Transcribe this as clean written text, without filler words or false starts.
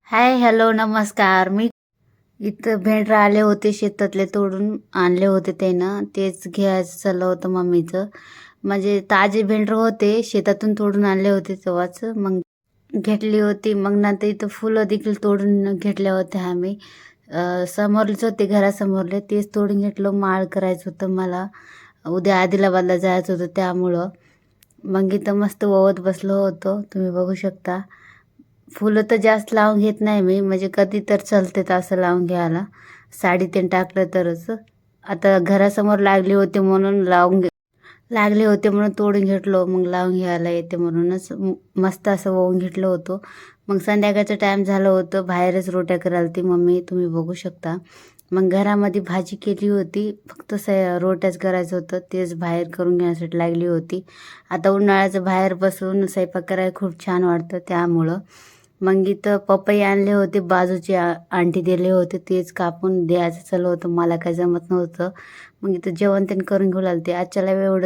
Hi hello नमस्कार. मी इथं भेंडरं आले होते, शेतातले तोडून आणले होते त्यानं. तेच घ्यायचं चाललं होतं मम्मीचं. म्हणजे ताजे भेंडरं होते, शेतातून तोडून आणले होते तेव्हाच. मग घेतली होती. मग नंतर इथं फुलं देखील तोडून घेतल्या होत्या आम्ही. समोरलेच होते, घरासमोरले. तेच तोडून घेतलं. माळ करायचं होतं मला. उद्या आदिलाबादला जायचं होतं त्यामुळं. मग इथं मस्त ओवत बसलो होतो, तुम्ही बघू शकता. फुलं तर जास्त लावून घेत नाही मी, म्हणजे कधी तर चलते असं लावून घ्यायला. साडी ते टाकलं तरच. आता घरासमोर लागले होते म्हणून लागले होते म्हणून तोडून घेतलो. मग लावून घ्यायला येते म्हणूनच मस्त असं वाहून घेतलं होतं. मग संध्याकाळचं टाईम झालं होतं, बाहेरच रोट्या करायला ती मम्मी, तुम्ही बघू शकता. मग घरामध्ये भाजी केली होती, फक्त रोट्याच करायचं होतं, तेच बाहेर करून घेण्यासाठी लागली होती. आता उन्हाळ्याचं बाहेर बसून स्वयंपाक करायला खूप छान वाटतं त्यामुळं. मग इथं पपई आणले होते, बाजूची आंटी दिले होते, तेच कापून द्यायचं चालू होतं. मला काही जमत नव्हतं. मग इथं जेवण त्यांनी करून घेऊ लागते. आजच्याला एवढं